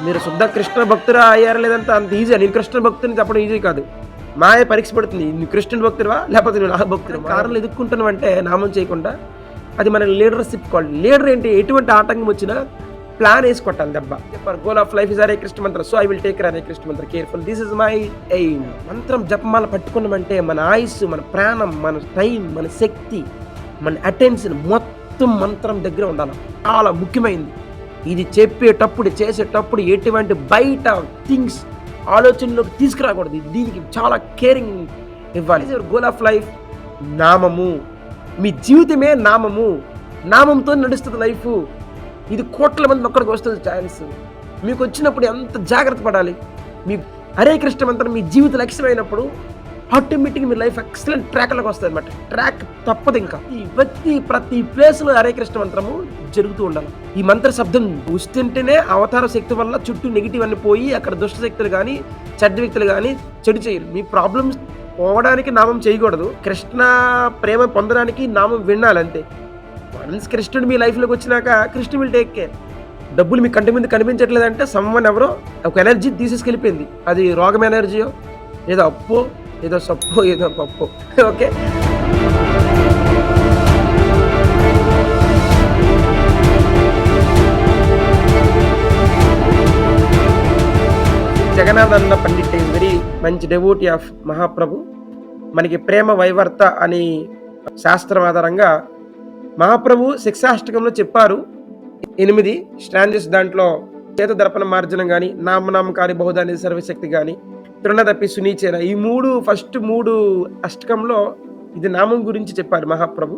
మీరు శుద్ధ కృష్ణ భక్తురా అయ్యారా లేదంటే అంత ఈజీ. నేను కృష్ణ భక్తుని చెప్పడం ఈజీ కాదు. మాయ పరీక్ష పడుతుంది. నువ్వు క్రిస్టియన్ భక్తుడివా లేకపోతే నువ్వు నా భక్తుడివా? కారణాలు ఎదుర్కొంటున్నావంటే నామం చేయకుండా అది మన లీడర్షిప్ క్వాలిటీ. లీడర్ ఏంటి? ఎటువంటి ఆటంకం వచ్చినా ప్లాన్ వేసి కొట్టాలి దెబ్బ. చెప్పారు goal of life is Hare Krishna mantra. So I will take Hare Krishna mantra careful. This is my aim. మంత్రం జపమాల పట్టుకున్నామంటే మన ఆయుస్సు, మన ప్రాణం, మన టైం, మన శక్తి, మన అటెన్షన్ మొత్తం మంత్రం దగ్గర ఉండాలి. చాలా ముఖ్యమైనది. ఇది చెప్పేటప్పుడు చేసేటప్పుడు ఎటువంటి బయట థింగ్స్ ఆలోచనలోకి తీసుకురాకూడదు. దీనికి చాలా కేరింగ్ ఇవ్వాలి. గోల్ ఆఫ్ లైఫ్ నామము. మీ జీవితమే నామము. నామంతో నడుస్తుంది లైఫ్. ఇది కోట్ల మంది ఒక్కడికి వస్తుంది ఛాన్స్. మీకు వచ్చినప్పుడు ఎంత జాగ్రత్త పడాలి. మీ హరే కృష్ణ మంత్రం మీ జీవిత లక్ష్యం అయినప్పుడు ఆటోమేటిక్గా మీ లైఫ్ ఎక్సలెంట్ ట్రాక్లోకి వస్తుంది అనమాట. ట్రాక్ తప్పదు. ఇంకా ఈ వ్యక్తి ప్రతి ప్లేస్లో హరే కృష్ణ మంత్రము జరుగుతూ ఉండాలి. ఈ మంత్ర శబ్దం వస్తుంటేనే అవతార శక్తి వల్ల చుట్టూ నెగిటివ్ అన్ని పోయి అక్కడ దుష్ట శక్తులు కానీ చెడ్డ వ్యక్తులు కానీ చెడు చేయరు. మీ ప్రాబ్లమ్స్ పోవడానికి నామం చేయకూడదు. కృష్ణ ప్రేమ పొందడానికి నామం వినాలి అంతే. వన్స్ కృష్ణుడు మీ లైఫ్లోకి వచ్చినాక కృష్ణ విల్ టేక్ కేర్. డబ్బులు మీ కంటి ముందు కనిపించట్లేదంటే సమ్మన్ ఎవరో ఒక ఎనర్జీ తీసేసుకెళ్ళిపోయింది. అది రోగం ఎనర్జీయో, ఏదో అప్పో, ఏదో సప్పో, ఏదో పప్పో. ఓకే, జగన్నాథన్న పండిట్ ఈజ్ వెరీ మంచి డెవోటీ ఆఫ్ మహాప్రభు. మనకి ప్రేమ వైవర్త అని శాస్త్రం ఆధారంగా మహాప్రభు శిక్షాష్టకంలో చెప్పారు 8 స్టాంజెస్. దాంట్లో చేత దర్పణ మార్జనం కానీ, నామనామకారి బహుదాని సర్వశక్తి కానీ, తృణదపి సునీచేన, ఈ ఫస్ట్ 3 అష్టకంలో ఇది నామం గురించి చెప్పారు మహాప్రభు.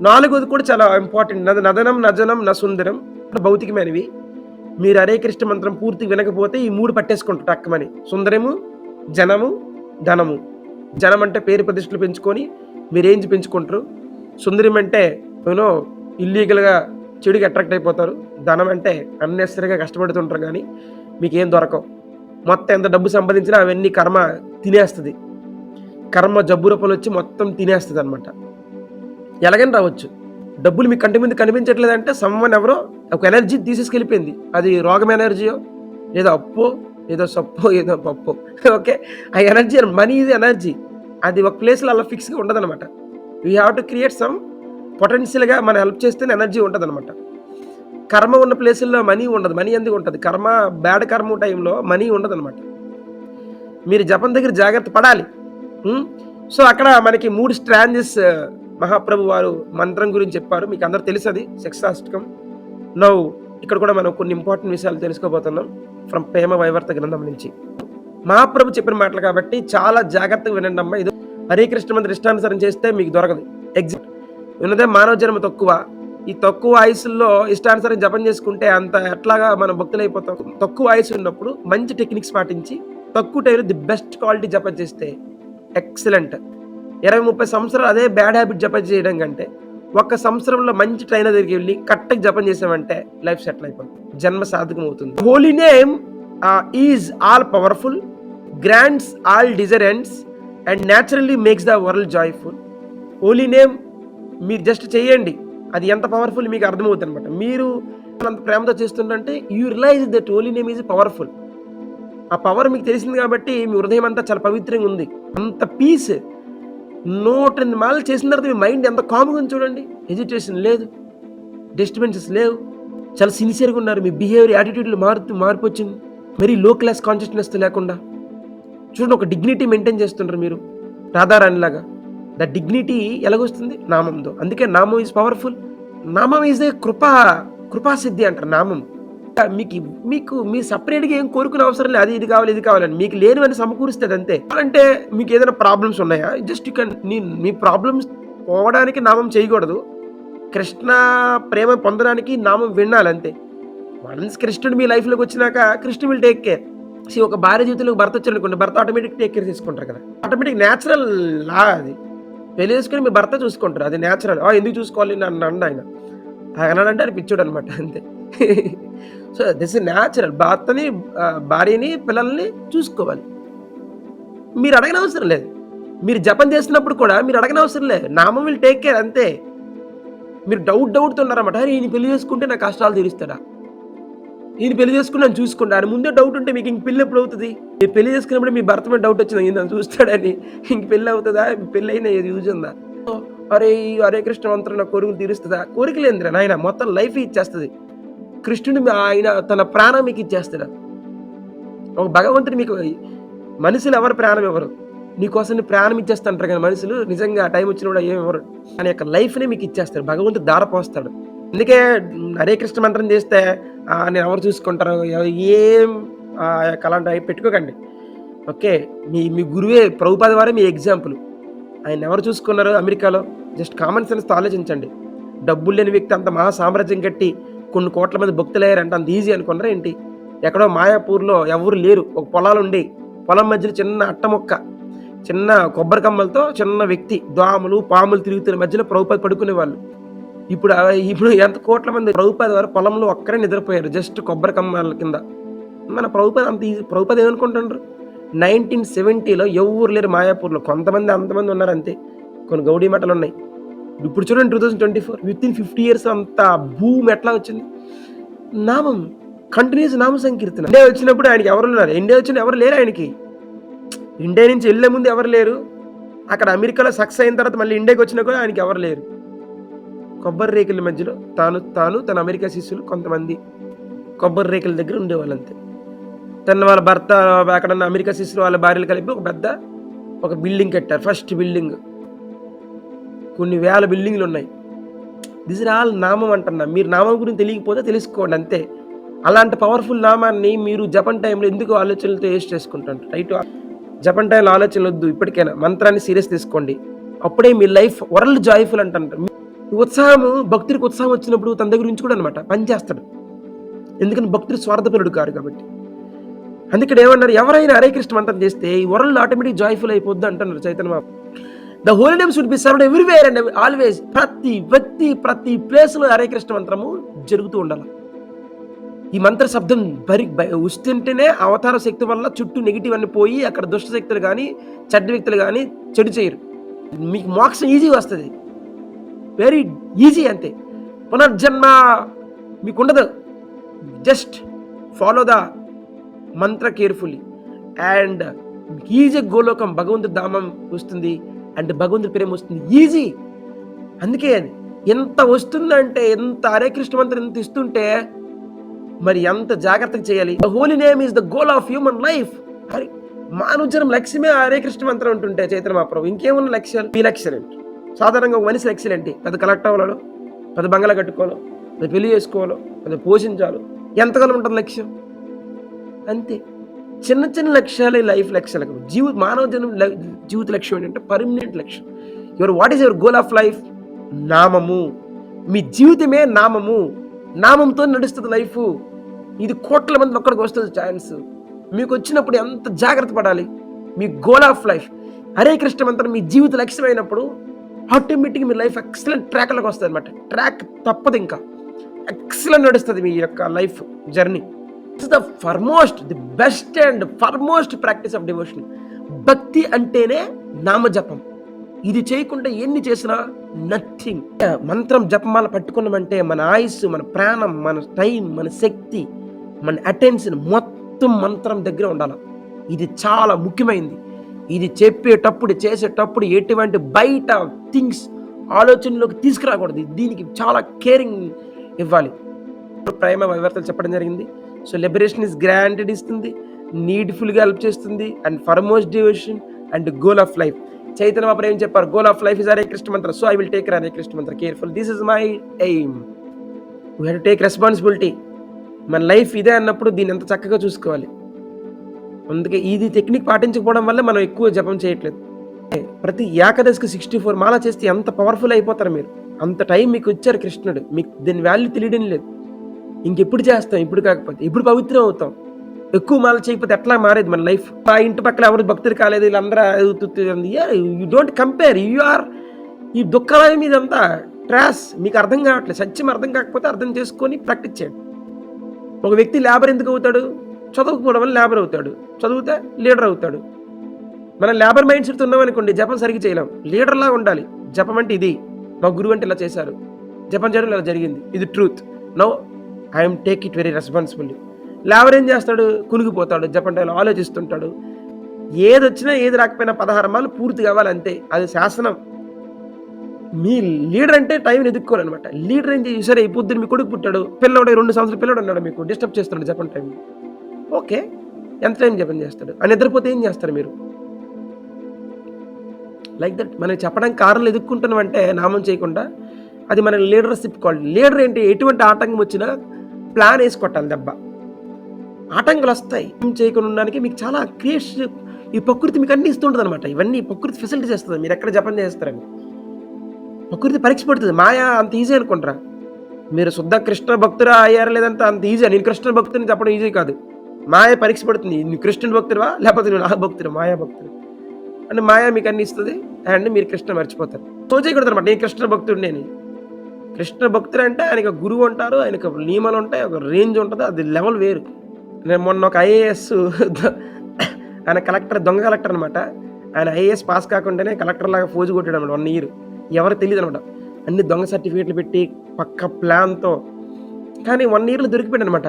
4వది కూడా చాలా ఇంపార్టెంట్. నదనం నజనం నసుందరం, భౌతికమైనవి. మీరు హరే కృష్ణ మంత్రం పూర్తిగా వినకపోతే ఈ 3 పట్టేసుకుంటారు టక్కమని. సుందరము, జనము, ధనము. జనం అంటే పేరు ప్రతిష్టలు పెంచుకొని మీరు రేంజ్ పెంచుకుంటారు. సుందరం అంటే ఇల్లీగల్గా చెడుకి అట్రాక్ట్ అయిపోతారు. ధనం అంటే అన్నెసరిగా కష్టపడుతుంటారు కానీ మీకు ఏం దొరకవు. మొత్తం ఎంత డబ్బు సంపాదించినా అవన్నీ కర్మ తినేస్తుంది. కర్మ జబ్బు రూపంలో వచ్చి మొత్తం తినేస్తుంది అనమాట. ఎలాగని రావచ్చు. డబ్బులు మీ కంటి ముందు కనిపించట్లేదంటే సమ్మన్ ఎవరో ఒక ఎనర్జీ తీసేసుకెళ్ళిపోయింది. అది రోగం ఎనర్జీయో, ఏదో అప్పో, ఏదో సప్పో, ఏదో పప్పో. ఓకే, ఆ ఎనర్జీ, మనీ ఇది ఎనర్జీ. అది ఒక ప్లేస్లో అలా ఫిక్స్గా ఉండదు అనమాట. We have to create some పొటెన్షియల్గా మనం హెల్ప్ చేస్తేనే ఎనర్జీ ఉంటుంది అనమాట. కర్మ ఉన్న ప్లేసుల్లో మనీ ఉండదు. మనీ ఎందుకు ఉంటుంది? కర్మ బ్యాడ్ కర్మ టైంలో మనీ ఉండదు అనమాట. మీరు జపం దగ్గర జాగ్రత్త పడాలి. సో అక్కడ మనకి 3 స్ట్రాంజెస్ మహాప్రభు వారు మంత్రం గురించి చెప్పారు. మీకు అందరూ తెలుసు, అది శిక్షాష్టకం. నౌ ఇక్కడ కూడా మనం కొన్ని ఇంపార్టెంట్ విషయాలు తెలుసుకోబోతున్నాం ఫ్రమ్ ప్రేమ వైవర్త గ్రంథం నుంచి. మహాప్రభు చెప్పిన మాటలు కాబట్టి చాలా జాగ్రత్తగా వినండి అమ్మా. ఇది హరే కృష్ణ మంత్ర ఇష్టానుసారం చేస్తే మీకు దొరకదు. ఎగ్జాక్ట్ విన్నదే మానవ జన్మ తక్కువ. ఈ తక్కువ ఆయుసుల్లో ఇష్టానుసారం జపం చేసుకుంటే అంత ఎట్లాగా మనం భక్తులైపోతాం. తక్కువ ఆయుసు ఉన్నప్పుడు మంచి టెక్నిక్స్ పాటించి తక్కువ టైంలో ది బెస్ట్ క్వాలిటీ జపం చేస్తే ఎక్సలెంట్. 20-30 సంవత్సరాలు అదే బ్యాడ్ హ్యాబిట్ జపం చేయడం కంటే 1 సంవత్సరంలో మంచి ట్రైనర్ దగ్గరికి వెళ్ళి కరెక్ట్గా జపం చేసామంటే లైఫ్ సెటిల్ అయిపోతుంది. జన్మ సాధకం అవుతుంది. Holy name is all powerful, grants all desirables and naturally makes the world joyful. Holy name మీరు జస్ట్ చేయండి, అది ఎంత పవర్ఫుల్ మీకు అర్థమవుతుంది అనమాట. మీరు అంత ప్రేమతో చేస్తుంటే you realize that holy name is powerful. ఆ పవర్ మీకు తెలిసింది కాబట్టి మీ హృదయం అంతా చాలా పవిత్రంగా ఉంది. అంత పీస్ 108 మాలు చేసిన తర్వాత మీ మైండ్ ఎంత కామ్గా ఉంది చూడండి. హెజిటేషన్ లేదు, డిస్టర్బెన్సెస్ లేవు, చాలా సిన్సియర్గా ఉన్నారు. మీ బిహేవియర్ యాటిట్యూడ్లో మార్పు వచ్చింది. మరీ లో క్లాస్ కాన్షియస్నెస్ లేకుండా చూడండి, ఒక డిగ్నిటీ మెయింటైన్ చేస్తుంటారు మీరు రాధారాణిలాగా. The dignity ఎలాగొస్తుంది? నామంతో. అందుకే నామం ఈజ్ పవర్ఫుల్. నామం ఈజ్ ఏ కృపాసిద్ధి అంటారు. నామం మీకు మీ సపరేట్గా ఏం కోరుకునే అవసరం లేదు. అది ఇది కావాలి, ఇది కావాలని మీకు లేనివని సమకూరుస్తుంది అంతే. అంటే మీకు ఏదైనా ప్రాబ్లమ్స్ ఉన్నాయా? జస్ట్ మీ ప్రాబ్లమ్స్ పోవడానికి నామం చేయకూడదు. కృష్ణ ప్రేమ పొందడానికి నామం వినాలి అంతే. వన్స్ కృష్ణుడు మీ లైఫ్లోకి వచ్చినాక కృష్ణ విల్ టేక్ కేర్. ఒక భార్య జీవితంలోకి భర్త వచ్చారనుకోండి, భర్త ఆటోమేటిక్ టేక్ కేర్ తీసుకుంటారు కదా. ఆటోమేటిక్ న్యాచురల్ లా అది. పెళ్లి చేసుకుని మీ భర్త చూసుకుంటారు, అది న్యాచురల్. ఎందుకు చూసుకోవాలి నన్ను అండి ఆయన అన్నాడంటే ఆయన పిచ్చుడు అనమాట అంతే. So this is natural. భార్యని పిల్లల్ని చూసుకోవాలి. మీరు అడగనవసరం లేదు. మీరు జపం చేసినప్పుడు కూడా మీరు అడగనవసరం లేదు. నామం విల్ టేక్ కేర్ అంతే. మీరు డౌట్తో ఉన్నారన్నమాట, ఈయన పెళ్లి చేసుకుంటే నా కష్టాలు తీరుస్తాడా? ఈయన పెళ్లి చేసుకున్నాను చూసుకోండి. ఆయన ముందే డౌట్ ఉంటే మీకు ఇంక పెళ్లి ఎప్పుడు అవుతుంది? మీరు పెళ్లి చేసుకున్నప్పుడు మీ భర్త మీద డౌట్ వచ్చింది, ఈయన నన్ను చూస్తాడని. ఇంక పెళ్లి అవుతుందా? పెళ్లి అయినా యూజ్ ఉందా? అరే ఈ హరే కృష్ణ మంత్రం నా కోరికలు తీరుస్తుందా? కోరికలేందిరా నాయన, మొత్తం లైఫ్ ఇచ్చేస్తుంది. కృష్ణుడు ఆయన తన ప్రాణం మీకు ఇచ్చేస్తాడు. ఒక భగవంతుడు మీకు, మనుషులు ఎవరు ప్రాణం ఇవ్వరు. నీకోసం నీ ప్రాణం ఇచ్చేస్తాంటారు కానీ మనుషులు నిజంగా టైం వచ్చినప్పుడు ఏమి ఇవ్వరు. ఆయన యొక్క లైఫ్ని మీకు ఇచ్చేస్తాడు, భగవంతుడు దారపోస్తాడు. అందుకే హరే కృష్ణ మంత్రం చేస్తే నేను ఎవరు చూసుకుంటారు ఏం అలాంటి అవి పెట్టుకోకండి. ఓకే, మీ మీ గురువే ప్రభుపాద వారే మీ ఎగ్జాంపుల్. ఆయన ఎవరు చూసుకున్నారు అమెరికాలో? జస్ట్ కామన్ సెన్స్తో ఆలోచించండి. డబ్బులు లేని వ్యక్తి అంత మహా సామ్రాజ్యం కట్టి కొన్ని కోట్ల మంది భక్తులయ్యారంటే అంత ఈజీ అనుకున్నారా ఏంటి? ఎక్కడో మాయాపూర్లో ఎవరు లేరు, ఒక పొలాలు ఉండి పొలం మధ్యలో చిన్న అట్ట మొక్క, చిన్న కొబ్బరి కమ్మలతో చిన్న వ్యక్తి, దోమలు పాములు తిరుగుతున్న మధ్యలో ప్రభుపాద పడుకునేవాళ్ళు. ఇప్పుడు ఎంత కోట్ల మంది ప్రభుపాద వారు పొలంలో ఒక్కరే నిద్రపోయారు జస్ట్ కొబ్బరి కమ్మల కింద. మన ప్రభుపాద అంత ఈజీ. ప్రభుపాద ఏమనుకుంటున్నారు? 1970లో ఎవరు లేరు మాయాపూర్లో, కొంతమంది అంతమంది ఉన్నారు అంతే. కొన్ని గౌడీ మఠాలు ఉన్నాయి. ఇప్పుడు చూడండి 2024 విత్ ఇన్ 50 years అంత భూమి ఎట్లా వచ్చింది? నామం, కంటిన్యూస్ నామ సంకీర్తన. ఇండియా వచ్చినప్పుడు ఆయనకి ఎవరు ఉన్నారు? ఇండియా వచ్చిన ఎవరు లేరు ఆయనకి. ఇండియా నుంచి వెళ్ళే ముందు ఎవరు లేరు, అక్కడ అమెరికాలో సక్సెస్ అయిన తర్వాత మళ్ళీ ఇండియాకి వచ్చినా కూడా ఆయనకి ఎవరు లేరు. కొబ్బరి రేకుల మధ్యలో తాను తన అమెరికా శిష్యులు కొంతమంది కొబ్బరి రేకుల దగ్గర ఉండేవాళ్ళు అంతే. వాళ్ళ భర్త అక్కడ అమెరికా శిష్యులు వాళ్ళ భార్యలు కలిపి ఒక బిల్డింగ్ కట్టారు. ఫస్ట్ బిల్డింగ్, కొన్ని వేల బిల్డింగ్లు ఉన్నాయి. దిస్ ఇస్ ఆల్ నామం అంటున్నా. మీరు నామం గురించి తెలియకపోతే తెలుసుకోండి అంతే. అలాంటి పవర్ఫుల్ నామాన్ని మీరు జపన్ టైంలో ఎందుకు ఆలోచనలతో వేస్ట్ చేసుకుంటారు? రైట్, జపన్ టైంలో ఆలోచనలు వద్దు. ఇప్పటికైనా మంత్రాన్ని సీరియస్ తీసుకోండి. అప్పుడే మీ లైఫ్ వరల్డ్ జాయ్ఫుల్ అంటారు. ఉత్సాహము, భక్తుడికి ఉత్సాహం వచ్చినప్పుడు తన దగ్గర నుంచి కూడా అనమాట పనిచేస్తాడు. ఎందుకని భక్తుడు స్వార్థపరుడు కాదు కాబట్టి. అందుకని ఏమన్నారు? ఎవరైనా హరే కృష్ణ మంత్రం చేస్తే ఈ వరల్డ్ ఆటోమేటిక్ జాయ్ఫుల్ అయిపోద్ది అంటున్నారు Chaitanya Mahaprabhu. The holy name should be served everywhere and always. ప్రతి వ్యక్తి ప్రతి ప్లేస్లో హరే కృష్ణ మంత్రము జరుగుతూ ఉండాలి. ఈ మంత్ర శబ్దం వస్తుంటేనే అవతార శక్తి వల్ల చుట్టూ నెగిటివ్ అన్ని పోయి అక్కడ దుష్ట శక్తులు కానీ చెడ్డ వ్యక్తులు కానీ చెడు చేయరు. మీకు మోక్షం ఈజీగా వస్తుంది, వెరీ ఈజీ అంతే. పునర్జన్మ మీకు ఉండదు. Just follow the Mantra carefully and easy గోలోకం, భగవంతుడి ధామం వస్తుంది అండ్ భగవంతుడి ప్రేమ వస్తుంది ఈజీ. అందుకే ఎంత వస్తుందంటే, ఎంత హరే కృష్ణ మంత్రం ఎంత ఇస్తుంటే మరి ఎంత జాగ్రత్తగా చేయాలి. The holy name is the goal of human life. Hari మానవ జన్మ లక్ష్యమే హరే కృష్ణ మంత్రం ఉంటుంటే చైతన్య మహాప్రభు ఇంకేమున్న లక్ష్యాలు? మీ లక్ష్యం ఏంటి? సాధారణంగా ఒక మనిషి లక్ష్యం ఏంటి? పెద్ద కలెక్టర్ అవ్వాలో, పెద్ద బంగళా కట్టుకోవాలో, పెద్ద పెళ్లి చేసుకోవాలో, పెద్ద పోషించాలో, ఎంతకాలం ఉంటుంది లక్ష్యం? అంతే. చిన్న చిన్న లక్ష్యాలే లైఫ్ లక్ష్యాలు. మానవ జన్మ జీవిత లక్ష్యం ఏంటంటే పర్మనెంట్ లక్ష్యం. What is your goal of life? నామము. మీ జీవితమే నామము. నామంతో నడుస్తుంది లైఫ్. ఇది కోట్ల మంది ఒక్కడికి వస్తుంది ఛాన్స్. మీకు వచ్చినప్పుడు ఎంత జాగ్రత్త పడాలి. మీ goal of life Hare Krishna మంత్రం మీ జీవిత లక్ష్యం అయినప్పుడు ఆటోమేటిక్గా మీ లైఫ్ ఎక్సలెంట్ ట్రాక్లోకి వస్తుంది అనమాట. ట్రాక్ తప్పదు, ఇంకా ఎక్సలెంట్ నడుస్తుంది మీ యొక్క life journey. It's the foremost, the best and foremost practice of devotion. భక్తి అంటేనే నామజపం. ఇది చేయకుండా ఎన్ని చేసినా నథింగ్. మంత్రం జపమాల పట్టుకున్నామంటే మన ఆయుస్సు, మన ప్రాణం, మన టైం, మన శక్తి, మన అటెన్షన్ మొత్తం మంత్రం దగ్గర ఉండాలి. ఇది చాలా ముఖ్యమైనది. ఇది చెప్పేటప్పుడు చేసేటప్పుడు ఎటువంటి బయట థింగ్స్ ఆలోచనలోకి తీసుకురాకూడదు. దీనికి చాలా కేరింగ్ ఇవ్వాలి. ప్రేమ వైవర్తలు చెప్పడం జరిగింది. సో లిబరేషన్ ఇస్ గ్రాంటెడ్ ఇస్తుంది, నీడ్ఫుల్గా హెల్ప్ చేస్తుంది and foremost devotion and goal of life. Chaitanya Mahaprabhu ఏం చెప్పారు? Goal of life is Hare Krishna mantra. So I will take Hare Krishna mantra careful. This is my aim. We have to take responsibility. మన life ఇదే అన్నప్పుడు దీన్ని ఎంత చక్కగా చూసుకోవాలి. అందుకే ఇది టెక్నిక్ పాటించకపోవడం వల్ల మనం ఎక్కువ జపం చేయట్లేదు. ప్రతి ఏకాదశికి 64 మాల చేస్తే ఎంత పవర్ఫుల్ అయిపోతారు మీరు. అంత టైం మీకు ఇచ్చారు కృష్ణుడు. మీకు దీని వాల్యూ తెలియడం లేదు. ఇంకెప్పుడు చేస్తాం? ఇప్పుడు కాకపోతే ఇప్పుడు పవిత్రం అవుతాం. ఎక్కువ మాల చేయకపోతే ఎట్లా మారేది మన లైఫ్? ఆ ఇంటి పక్కల ఎవరు భక్తులు కాలేదు, వీళ్ళందరూ యూ డోంట్ కంపేర్. ఈ దుఃఖాల మీద అంతా ట్రాస్. మీకు అర్థం కావట్లేదు. సత్యం అర్థం కాకపోతే అర్థం చేసుకొని ప్రాక్టీస్ చేయండి. ఒక వ్యక్తి లేబర్ ఎందుకు అవుతాడు? చదువుకోవడం వల్ల లేబర్ అవుతాడు. చదివితే లీడర్ అవుతాడు. మనం లేబర్ మైండ్ సెట్ ఉన్నామనుకోండి, జపం సరిగ్గా చేయలేం. లీడర్లా ఉండాలి. జపం అంటే ఇది, మా గురువు అంటే ఇలా చేశారు, జపం చేయడం ఇలా జరిగింది, ఇది truth. No I'm take it very responsibly. లేవర్ ఏం చేస్తాడు? కునిగిపోతాడు, జపంటాలు ఆలోచిస్తుంటాడు. ఏదొచ్చినా ఏది రాకపోయినా 16 మాలు పూర్తి కావాలి అంతే. అది శాసనం. మీ లీడర్ అంటే టైంని ఎదుక్కోవాలనమాట. లీడర్ ఏం చేసి సరే ఈ పొద్దున్న మీ కొడుకు పుట్టాడు, పిల్లోడు 2 సంవత్సరాల పిల్లోడు ఉన్నాడు మీకు డిస్టర్బ్ చేస్తున్నాడు జపం టైం. ఓకే. ఎంత టైం జపం చేస్తాడు? ఆ నిద్రపోతే ఏం చేస్తారు మీరు? లైక్ దట్ మనం చెప్పడానికి కారణాలు ఎదుక్కుంటున్నామంటే నామం చేయకుండా అది మన లీడర్షిప్ క్వాలిటీ. లీడర్ ఏంటి? ఎటువంటి ఆటంకం వచ్చినా ప్లాన్ వేసి కొట్టాలి దెబ్బ. ఆటంకాలు వస్తాయి ఏం చేయకుండా ఉండడానికి మీకు చాలా క్రియేషన్ ఈ ప్రకృతి మీకు అన్ని ఇస్తుంటుంది అనమాట. ఇవన్నీ ప్రకృతి ఫెసిలిటీస్ ఇస్తుంది. మీరు ఎక్కడ జపం చేస్తారని ప్రకృతి పరీక్ష పడుతుంది. మాయా అంత ఈజీ అనుకుంటారా? మీరు శుద్ధ కృష్ణ భక్తురా అయ్యారా లేదంటే అంత ఈజీ. నేను కృష్ణ భక్తుని చెప్పడం ఈజీ కాదు. మాయ పరీక్ష పడుతుంది. నువ్వు కృష్ణుని భక్తుడివా లేకపోతే నువ్వు నా భక్తుడు మాయా భక్తుడు అంటే మాయా మీకు అన్ని ఇస్తుంది అండ్ మీరు కృష్ణ మర్చిపోతారు. సో చేయకూడదు అనమాట. నేను కృష్ణ భక్తుడిని అని. కృష్ణ భక్తుడు అంటే ఆయనకు గురువు ఉంటారు, ఆయనకు నియమాలు ఉంటాయి, ఒక రేంజ్ ఉంటుంది, అది లెవెల్ వేరు. నేను మొన్న ఒక ఐఏఎస్ ఆయన కలెక్టర్, దొంగ కలెక్టర్ అనమాట. ఆయన ఐఏఎస్ పాస్ కాకుండానే కలెక్టర్ లాగా ఫోజు కొట్టాడు అనమాట 1 ఇయర్. ఎవరు తెలియదు అనమాట. అన్ని దొంగ సర్టిఫికేట్లు పెట్టి పక్క ప్లాన్తో, కానీ 1 ఇయర్లో దొరికిపోయాడు అనమాట.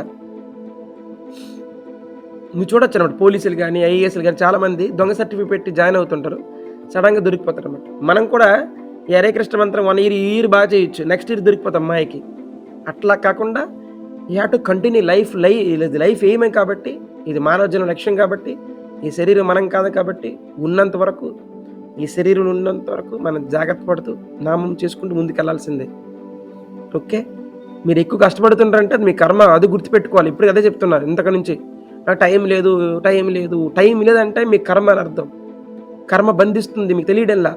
నువ్వు చూడొచ్చు అనమాట. పోలీసులు కానీ ఐఏఎస్లు కానీ చాలామంది దొంగ సర్టిఫికేట్ పెట్టి జాయిన్ అవుతుంటారు, సడన్గా దొరికిపోతారు అనమాట. మనం కూడా ఈ హరే కృష్ణ మంత్రం 1 ఇయర్ ఈ ఇయర్ బాగా చేయొచ్చు, నెక్స్ట్ ఇయర్ దొరికిపోతాం అమ్మాయికి. అట్లా కాకుండా you have to continue life ఏమే కాబట్టి, ఇది మానవ జన్మ లక్ష్యం కాబట్టి, ఈ శరీరం మనం కాదు కాబట్టి ఉన్నంత వరకు, ఈ శరీరం ఉన్నంత వరకు మనం జాగ్రత్త పడుతూ నామం చేసుకుంటూ ముందుకెళ్లాల్సిందే. ఓకే. మీరు ఎక్కువ కష్టపడుతుంటారంటే అది మీ కర్మ, అది గుర్తుపెట్టుకోవాలి. ఇప్పుడు అదే చెప్తున్నారు ఇంతకు నుంచి. నాకు టైం లేదు. టైం లేదంటే మీ కర్మ అని అర్థం. కర్మ బంధిస్తుంది, మీకు తెలియడంలా.